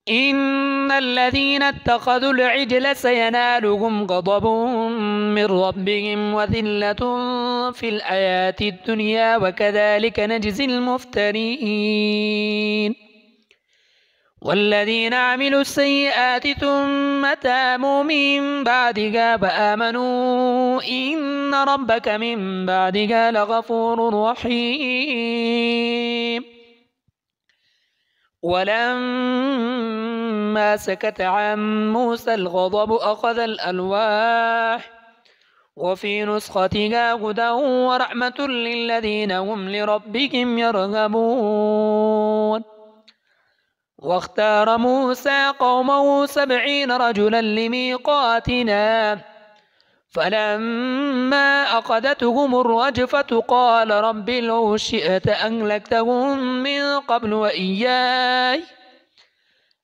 إن الذين اتخذوا العجل سينالهم غضب من ربهم وذلة في الحياة الدنيا وكذلك نجزي المفترين. والذين عملوا السيئات ثم تابوا من بعدها فآمنوا إن ربك من بعدها لغفور رحيم. ولما سكت عن موسى الغضب أخذ الألواح وفي نسختها هدى ورحمة للذين هم لربهم يرغبون. واختار موسى قومه 70 رجلا لميقاتنا فلما أخذتهم الرجفة قال رب لو شئت أهلكتهم من قبل وإياي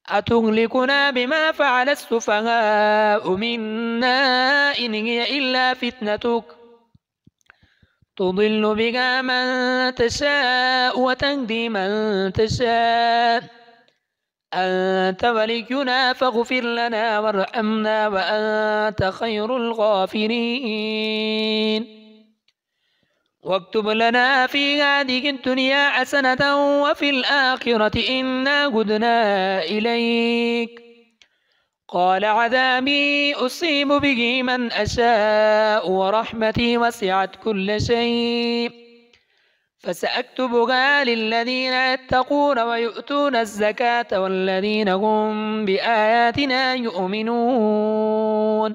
أتهلكنا بما فعل السفهاء منا إن هي إلا فتنتك تضل بها من تشاء وتهدي من تشاء أنت ولينا فاغفر لنا وارحمنا وأنت خير الغافرين. واكتب لنا في هذه الدنيا حسنة وفي الآخرة إنا هدنا إليك. قال عذابي أصيب به من أشاء ورحمتي وسعت كل شيء فسأكتبها للذين يتقون ويؤتون الزكاة والذين هم بآياتنا يؤمنون.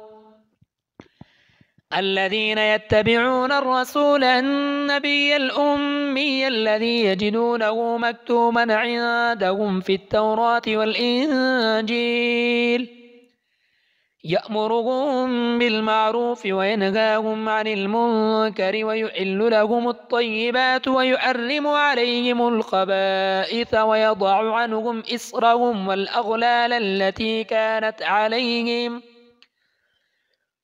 الذين يتبعون الرسول النبي الأمي الذي يجدونه مكتوبا عندهم في التوراة والإنجيل يأمرهم بالمعروف وينهاهم عن المنكر ويحل لهم الطيبات ويحرم عليهم الخبائث ويضع عنهم إصرهم والأغلال التي كانت عليهم.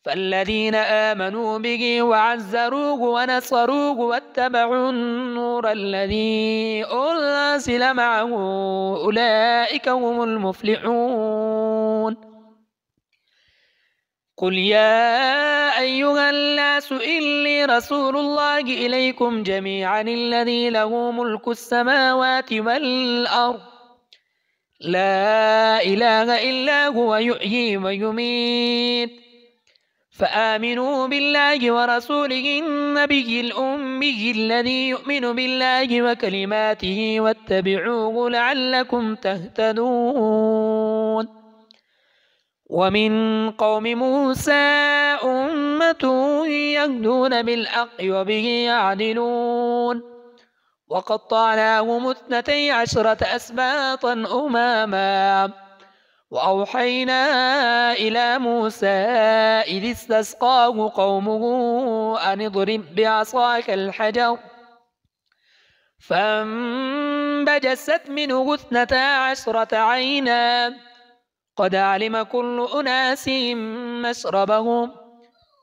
فالذين آمنوا به وعزروه ونصروه واتبعوا النور الذي أنزل معه أولئك هم المفلحون. قل يا أيها الناس إني رسول الله إليكم جميعا الذي له ملك السماوات والأرض لا إله إلا هو يحيي ويميت فآمنوا بالله ورسوله النبي الأمي الذي يؤمن بالله وكلماته واتبعوه لعلكم تهتدون. ومن قوم موسى أمة يهدون بالحق وبه يعدلون. وقطعناهم 12 أسباطا أماما وأوحينا إلى موسى إذ استسقاه قومه أن اضرب بعصاك الحجر فانبجست منه 12 عينا قد علم كل أناس مشربهم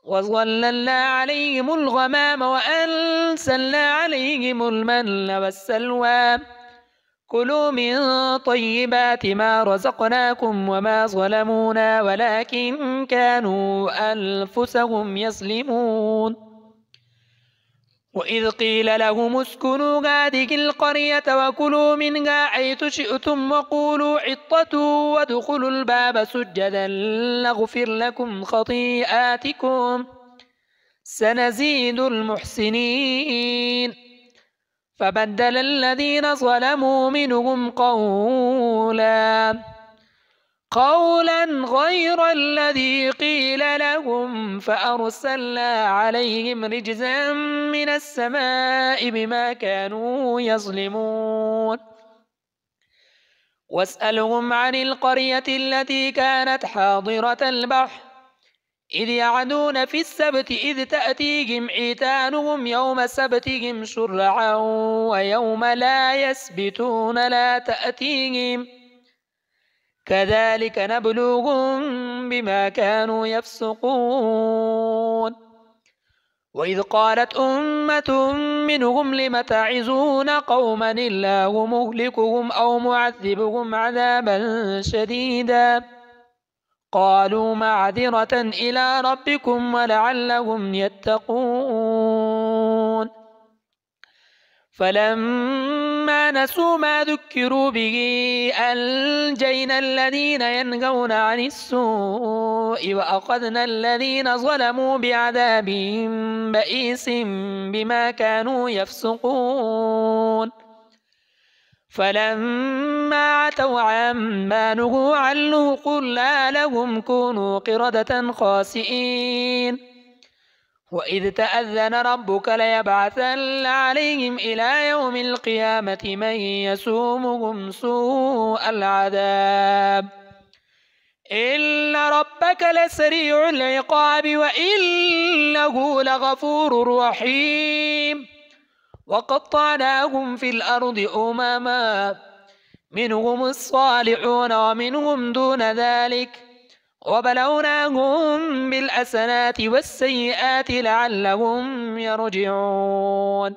وظللنا عليهم الغمام وأنزلنا عليهم المن والسلوى كلوا من طيبات ما رزقناكم وما ظلمونا ولكن كانوا أنفسهم يظلمون. وإذ قيل لهم اسكنوا هذه القرية وكلوا منها حيث شئتم وقولوا حطة وادخلوا الباب سجدا نغفر لكم خطيئاتكم سنزيد المحسنين. فبدل الذين ظلموا منهم قولا غير الذي قيل لهم فأرسلنا عليهم رجزا من السماء بما كانوا يظلمون. واسألهم عن القرية التي كانت حاضرة البحر إذ يعدون في السبت إذ تأتيهم حيتانهم يوم سبتهم شرعا ويوم لا يسبتون لا تأتيهم كذلك نبلوهم بما كانوا يفسقون. وإذ قالت أمة منهم لم تعظون قوما الله مهلكهم أو معذبهم عذابا شديدا قالوا معذرة إلى ربكم ولعلهم يتقون فلما نسوا ما ذكروا به أنجينا الذين ينهون عن السوء وأخذنا الذين ظلموا بعذاب بئيس بما كانوا يفسقون فلما عتوا عما نهوا عنه قلنا لهم كونوا قردة خاسئين وإذ تأذن ربك ليبعثن عليهم إلى يوم القيامة من يسومهم سوء العذاب إن ربك لسريع العقاب وإنه لغفور رحيم وقطعناهم في الأرض أمما منهم الصالحون ومنهم دون ذلك وبلوناهم بالحسنات والسيئات لعلهم يرجعون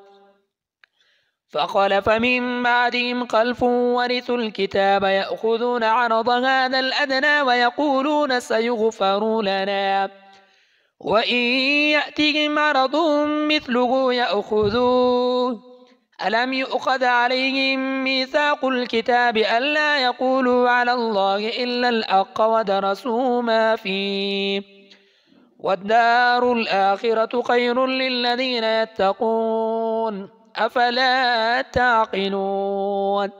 فخلف من بعدهم خلف ورثوا الكتاب يأخذون عرض هذا الأدنى ويقولون سيغفر لنا وإن يأتهم عرض مثله يأخذوه ألم يؤخذ عليهم ميثاق الكتاب ألا يقولوا على الله إلا الحق ودرسوا ما فيه والدار الآخرة خير للذين يتقون أفلا تعقلون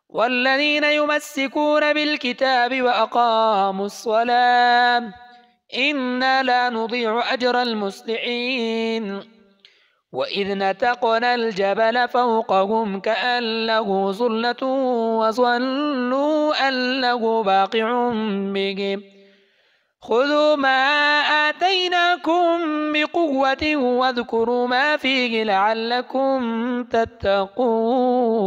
والذين يمسكون بالكتاب وأقاموا الصلاة إنا لا نضيع أجر المصلحين وإذ نتقنا الجبل فوقهم كأنه ظلة وظنوا أنه واقع بهم خذوا ما آتيناكم بقوة واذكروا ما فيه لعلكم تتقون